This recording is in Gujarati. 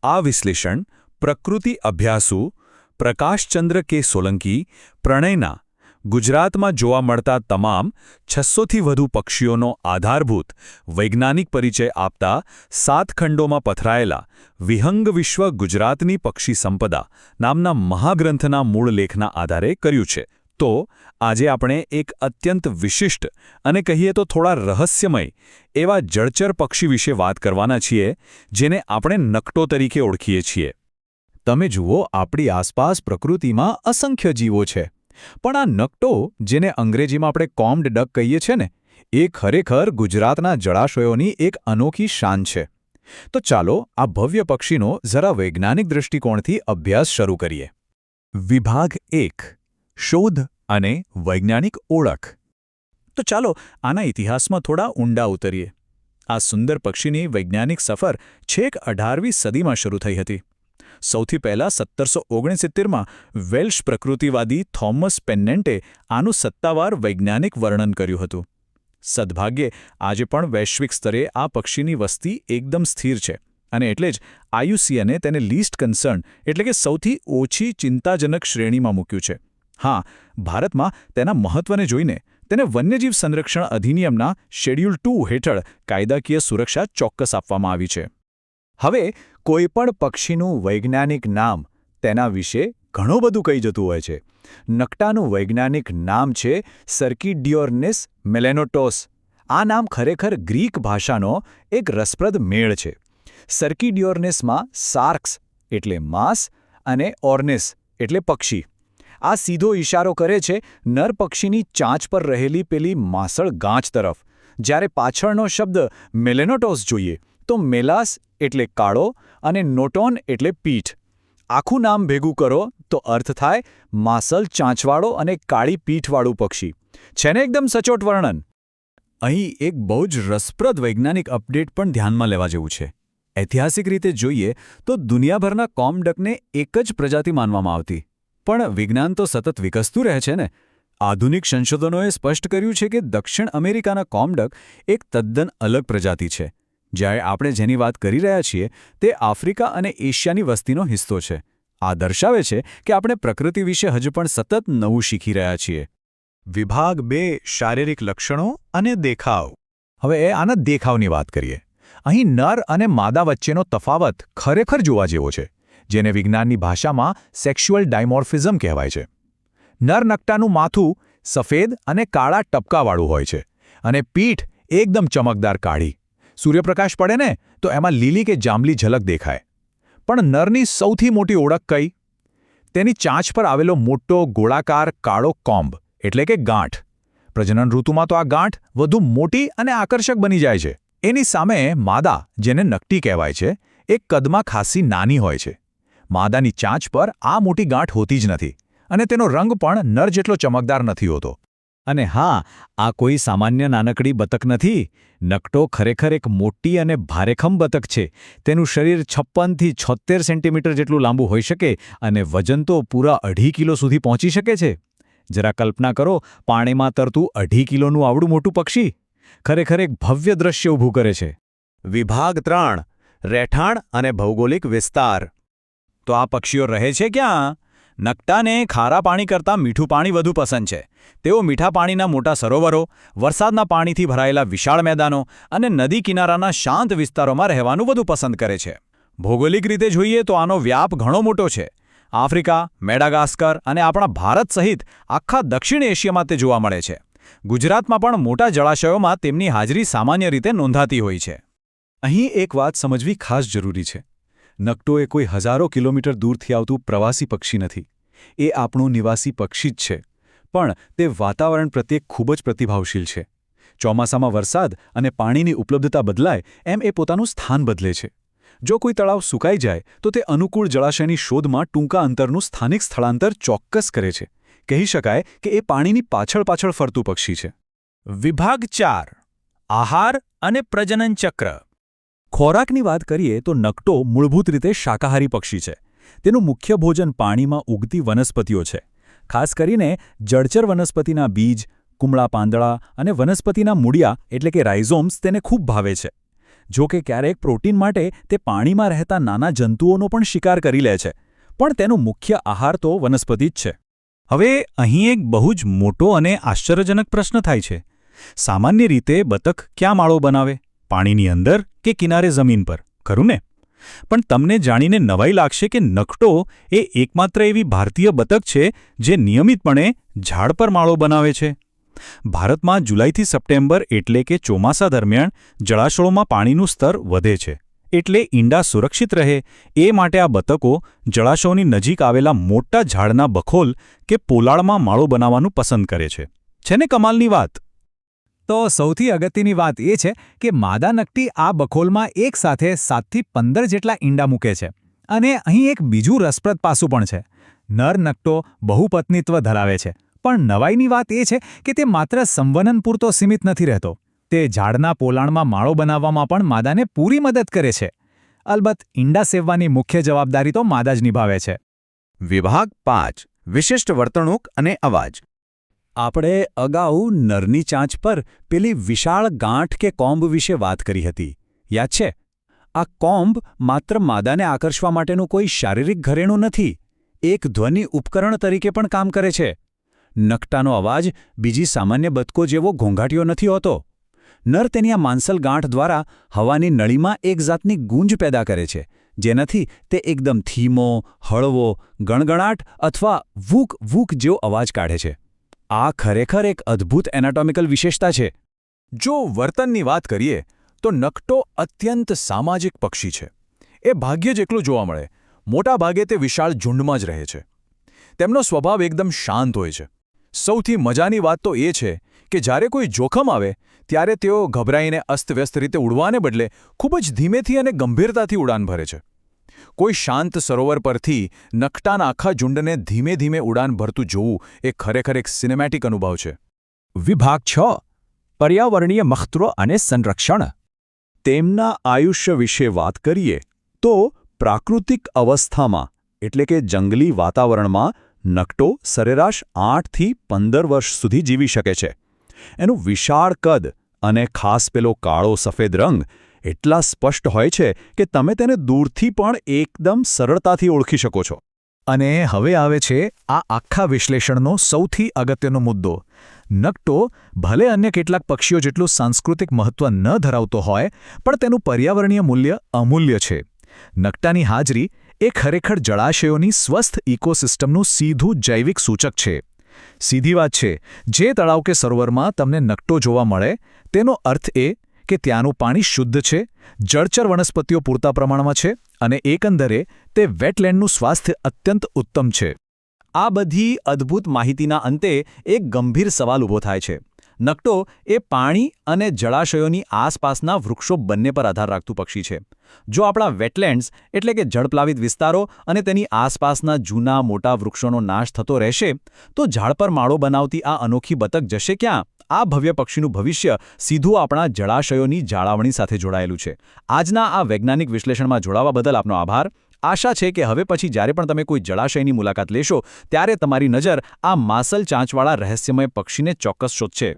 આ વિશ્લેષણ પ્રકૃતિ અભ્યાસુ પ્રકાશચંદ્ર કે સોલંકી પ્રણયના ગુજરાતમાં જોવા મળતા તમામ 600થી વધુ પક્ષીઓનો આધારભૂત વૈજ્ઞાનિક પરિચય આપતા 7 ખંડોમાં પથરાયેલા વિહંગ વિશ્વ ગુજરાતની પક્ષી સંપદા નામના મહાગ્રંથના મૂળ લેખના આધારે કર્યું છે. તો આજે આપણે એક અત્યંત વિશિષ્ટ અને કહીએ તો થોડા રહસ્યમય એવા જળચર પક્ષી વિશે વાત કરવાના છીએ, જેને આપણે નકટો તરીકે ઓળખીએ છીએ. તમે જુઓ, આપણી આસપાસ પ્રકૃતિમાં અસંખ્ય જીવો છે, પણ આ નકટો, જેને અંગ્રેજીમાં આપણે કોમ્ડ ડક કહીએ છીએ ને, એ ખરેખર ગુજરાતના જળાશયોની એક અનોખી શાન છે. તો ચાલો આ ભવ્ય પક્ષીનો જરા વૈજ્ઞાનિક દૃષ્ટિકોણથી અભ્યાસ શરૂ કરીએ. વિભાગ 1: શોધ અને વૈજ્ઞાનિક ઓળખ. તો ચાલો આના ઇતિહાસમાં થોડા ઊંડા ઉતરીએ. આ સુંદર પક્ષીની વૈજ્ઞાનિક સફર છેક 18મી સદીમાં શરૂ થઈ હતી. સૌથી પહેલાં 1769માં વેલ્શ પ્રકૃતિવાદી થોમસ પેન્નેન્ટે આનું સત્તાવાર વૈજ્ઞાનિક વર્ણન કર્યું હતું. સદભાગ્યે આજે પણ વૈશ્વિક સ્તરે આ પક્ષીની વસ્તી એકદમ સ્થિર છે, અને એટલે જ IUCNએ તેને લીસ્ટ કન્સર્ન એટલે કે સૌથી ઓછી ચિંતાજનક શ્રેણીમાં મૂક્યું છે. હા, ભારતમાં તેના મહત્વને જોઈને તેને વન્યજીવ સંરક્ષણ અધિનિયમના શેડ્યુલ 2 હેઠળ કાયદાકીય સુરક્ષા ચોક્કસ આપવામાં આવી છે. હવે કોઈપણ પક્ષીનું વૈજ્ઞાનિક નામ તેના વિશે ઘણું બધું કહી જતું હોય છે. નકટાનું વૈજ્ઞાનિક નામ છે સર્કિડિયોર્નિસ મેલેનોટોસ. આ નામ ખરેખર ગ્રીક ભાષાનો એક રસપ્રદ મેળ છે. સર્કિડિયોર્નિસમાં સાર્ક્સ એટલે માંસ અને ઓર્નિસ એટલે પક્ષી. આ સીધો ઇશારો કરે છે નર પક્ષીની ચાંચ પર રહેલી પેલી માંસળ ગાંચ તરફ. જ્યારે પાછળનો શબ્દ મેલેનોટોસ જોઈએ તો મેલાસ એટલે કાળો અને નોટોન એટલે પીઠ. આખું નામ ભેગું કરો તો અર્થ થાય માંસલ ચાંચવાળો અને કાળી પીઠવાળું પક્ષી. છે ને એકદમ સચોટ વર્ણન? અહીં એક બહુ જ રસપ્રદ વૈજ્ઞાનિક અપડેટ પણ ધ્યાનમાં લેવા જેવું છે. ઐતિહાસિક રીતે જોઈએ તો દુનિયાભરના કોમડકને એક જ પ્રજાતિ માનવામાં આવતી. પણ વિજ્ઞાન તો સતત વિકસતું રહે છે ને. આધુનિક સંશોધનોએ સ્પષ્ટ કર્યું છે કે દક્ષિણ અમેરિકાના કોમડક એક તદ્દન અલગ પ્રજાતિ છે. જ્યારે આપણે જેની વાત કરી રહ્યા છીએ તે આફ્રિકા અને એશિયાની વસ્તીનો હિસ્સો છે. આ દર્શાવે છે કે આપણે પ્રકૃતિ વિશે હજુ પણ સતત નવું શીખી રહ્યા છીએ. વિભાગ 2: શારીરિક લક્ષણો અને દેખાવ. હવે આના દેખાવની વાત કરીએ. અહીં નર અને માદા વચ્ચેનો તફાવત ખરેખર જોવા જેવો છે, જેને વિજ્ઞાનની ભાષામાં સેક્સ્યુઅલ ડાયમોર્ફિઝમ કહેવાય છે. નર નકટાનું માથું સફેદ અને કાળા ટપકાવાળું હોય છે, અને પીઠ એકદમ ચમકદાર કાળી. સૂર્યપ્રકાશ પડે ને તો એમાં લીલી કે જાંબલી ઝલક દેખાય. પણ નરની સૌથી મોટી ઓળખ કઈ? તેની ચાંચ પર આવેલો મોટો ગોળાકાર કાળો કોમ્બ એટલે કે ગાંઠ. પ્રજનન ઋતુમાં તો આ ગાંઠ વધુ મોટી અને આકર્ષક બની જાય છે. એની સામે માદા, જેને નકટી કહેવાય છે, એ કદમાં ખાસી નાની હોય છે. માદાની ચાંચ પર આ મોટી ગાંઠ હોતી જ નથી, અને તેનો રંગ પણ નર જેટલો ચમકદાર નથી હોતો. અને હા, આ કોઈ સામાન્ય નાનકડી બતક નથી. નકટો ખરેખર એક મોટી અને ભારેખમ બતક છે. તેનું શરીર 56 થી 76 સેન્ટીમીટર જેટલું લાંબુ હોઈ શકે અને વજન તો પૂરા 2.5 કિલો સુધી પહોંચી શકે છે. જરા કલ્પના કરો, પાણીમાં તરતું 2.5 કિલોનું આવડું મોટું પક્ષી ખરેખર એક ભવ્ય દ્રશ્ય ઊભું કરે છે. વિભાગ 3: રહેઠાણ અને ભૌગોલિક વિસ્તાર. તો આ પક્ષીઓ રહે છે ક્યાં? નકટાને ખારા પાણી કરતાં મીઠું પાણી વધુ પસંદ છે. તેઓ મીઠા પાણીના મોટા સરોવરો, વરસાદના પાણીથી ભરાયેલા વિશાળ મેદાનો અને નદી કિનારાના શાંત વિસ્તારોમાં રહેવાનું વધુ પસંદ કરે છે. ભૌગોલિક રીતે જોઈએ તો આનો વ્યાપ ઘણો મોટો છે. આફ્રિકા, મેડાગાસ્કર અને આપણા ભારત સહિત આખા દક્ષિણ એશિયામાં તે જોવા મળે છે. ગુજરાતમાં પણ મોટા જળાશયોમાં તેમની હાજરી સામાન્ય રીતે નોંધાતી હોય છે. અહીં એક વાત સમજવી ખાસ જરૂરી છે. નકટો એ કોઈ હજારો કિલોમીટર દૂરથી આવતું પ્રવાસી પક્ષી નથી. એ આપણું નિવાસી પક્ષી જ છે, પણ તે વાતાવરણ પ્રત્યે ખૂબ જ પ્રતિભાવશીલ છે. ચોમાસામાં વરસાદ અને પાણીની ઉપલબ્ધતા બદલાય એમ એ પોતાનું સ્થાન બદલે છે. જો કોઈ તળાવ સુકાઈ જાય તો તે અનુકૂળ જળાશયની શોધમાં ટૂંકા અંતરનું સ્થાનિક સ્થળાંતર ચોક્કસ કરે છે. કહી શકાય કે એ પાણીની પાછળ ફરતું પક્ષી છે. વિભાગ 4: આહાર અને પ્રજનન ચક્ર. ખોરાકની વાત કરીએ તો નકટો મૂળભૂત રીતે શાકાહારી પક્ષી છે. તેનું મુખ્ય ભોજન પાણીમાં ઉગતી વનસ્પતિઓ છે. ખાસ કરીને જળચર વનસ્પતિના બીજ, કુમળા પાંદડા અને વનસ્પતિના મૂળિયા એટલે કે રાઇઝોમ્સ તેને ખૂબ ભાવે છે. જો કે ક્યારેક પ્રોટીન માટે તે પાણીમાં રહેતા નાના જંતુઓનો પણ શિકાર કરી લે છે, પણ તેનો મુખ્ય આહાર તો વનસ્પતિ જ છે. હવે અહીં એક બહુ જ મોટો અને આશ્ચર્યજનક પ્રશ્ન થાય છે. સામાન્ય રીતે બતક ક્યાં માળો બનાવે? પાણીની અંદર કે કિનારે જમીન પર, ખરું ને? પણ તમને જાણીને નવાઈ લાગશે કે નકટો એ એકમાત્ર એવી ભારતીય બતક છે જે નિયમિતપણે ઝાડ પર માળો બનાવે છે. ભારતમાં જુલાઈથી સપ્ટેમ્બર એટલે કે ચોમાસા દરમિયાન જળાશયોમાં પાણીનું સ્તર વધે છે, એટલે ઈંડા સુરક્ષિત રહે એ માટે આ બતકો જળાશયોની નજીક આવેલા મોટા ઝાડના બખોલ કે પોલાળમાં માળો બનાવવાનું પસંદ કરે છે. છે ને કમાલની વાત? તો સૌથી અગત્યની વાત એ છે કે માદા નકટી આ બખોલમાં એકસાથે 7થી 15 જેટલા ઈંડા મૂકે છે. અને અહીં એક બીજું રસપ્રદ પાસું પણ છે. નર નકટો બહુપત્નીત્વ ધરાવે છે, પણ નવાઈની વાત એ છે કે તે માત્ર સંવનન પૂરતો સીમિત નથી રહેતો. તે ઝાડના પોલાણમાં માળો બનાવવામાં પણ માદાને પૂરી મદદ કરે છે. અલબત્ત ઈંડા સેવવાની મુખ્ય જવાબદારી તો માદા જ નિભાવે છે. વિભાગ 5 વિશિષ્ટ વર્તણૂક અને અવાજ. આપણે અગાઉ નરની ચાંચ પર પેલી વિશાળ ગાંઠ કે કોંબ વિશે વાત કરી હતી, યાદ છે? આ કોંબ માત્ર માદાને આકર્ષવા માટેનું કોઈ શારીરિક ઘરેણું નથી, એક ધ્વનિ ઉપકરણ તરીકે પણ કામ કરે છે. નકટાનો અવાજ બીજી સામાન્ય બતકો જેવો ઘોંઘાટિયો નથી હોતો. નર તેની આ માંસલ ગાંઠ દ્વારા હવાની નળીમાં એક જાતની ગૂંજ પેદા કરે છે, જેનાથી તે એકદમ ધીમો, હળવો, ગણગણાટ અથવા વૂક વૂક જેવો અવાજ કાઢે છે. આ ખરેખર એક અદ્ભુત એનાટોમિકલ વિશેષતા છે. જો વર્તનની વાત કરીએ તો નકટો અત્યંત સામાજિક પક્ષી છે. એ ભાગ્યે જ એકલું જોવા મળે. મોટા ભાગે તે વિશાળ ઝુંડમાં જ રહે છે. તેમનો સ્વભાવ એકદમ શાંત હોય છે. સૌથી મજાની વાત તો એ છે કે જ્યારે કોઈ જોખમ આવે ત્યારે તેઓ ગભરાઈને અસ્તવ્યસ્ત રીતે ઉડવાને બદલે ખૂબ જ ધીમેથી અને ગંભીરતાથી ઉડાન ભરે છે. કોઈ શાંત સરોવર પરથી નકટાના આખા ઝુંડને ધીમે ધીમે ઉડાન ભરતું જોવું એ ખરેખર એક સિનેમેટિક અનુભવ છે. વિભાગ 6 પર્યાવરણીય મહત્વ અને સંરક્ષણ. તેમના આયુષ્ય વિશે વાત કરીએ તો પ્રાકૃતિક અવસ્થામાં એટલે કે જંગલી વાતાવરણમાં નકટો સરેરાશ 8થી 15 વર્ષ સુધી જીવી શકે છે. એનું વિશાળ કદ અને ખાસ પેલો કાળો સફેદ રંગ એટલા સ્પષ્ટ હોય છે કે તમે તેને દૂરથી પણ એકદમ સરળતાથી ઓળખી શકો છો. અને હવે આવે છે આ આખા વિશ્લેષણનો સૌથી અગત્યનો મુદ્દો. નકટો ભલે અન્ય કેટલાક પક્ષીઓ જેટલું સાંસ્કૃતિક મહત્વ ન ધરાવતો હોય, પણ તેનું પર્યાવરણીય મૂલ્ય અમૂલ્ય છે. નકટાની હાજરી એ ખરેખર જળાશયોની સ્વસ્થ ઇકોસિસ્ટમનું સીધું જૈવિક સૂચક છે. સીધી વાત છે, જે તળાવ કે સરોવરમાં તમને નકટો જોવા મળે તેનો અર્થ એ કે ત્યાંનું પાણી શુદ્ધ છે, જળચર વનસ્પતિઓ પૂરતા પ્રમાણમાં છે અને એકંદરે તે વેટલેન્ડનું સ્વાસ્થ્ય અત્યંત ઉત્તમ છે. આ બધી અદ્ભુત માહિતીના અંતે એક ગંભીર સવાલ ઊભો થાય છે. નકટો એ પાણી અને જળાશયોની આસપાસના વૃક્ષો બંને પર આધાર રાખતું પક્ષી છે. જો આપણા વેટલેન્ડ્સ એટલે કે જળપ્લાવિત વિસ્તારો અને તેની આસપાસના જૂના મોટા વૃક્ષોનો નાશ થતો રહેશે તો ઝાડ પર માળો બનાવતી આ અનોખી બતક જશે ક્યાં? આ ભવ્ય પક્ષીનું ભવિષ્ય સીધું આપણા જળાશયોની જાળવણી સાથે જોડાયેલું છે. આજના આ વૈજ્ઞાનિક વિશ્લેષણમાં જોડાવા બદલ આપનો આભાર. આશા છે કે હવે પછી જ્યારે પણ તમે કોઈ જળાશયની મુલાકાત લેશો ત્યારે તમારી નજર આ માસલ ચાંચવાળા રહસ્યમય પક્ષીને ચોક્કસ શોધશે.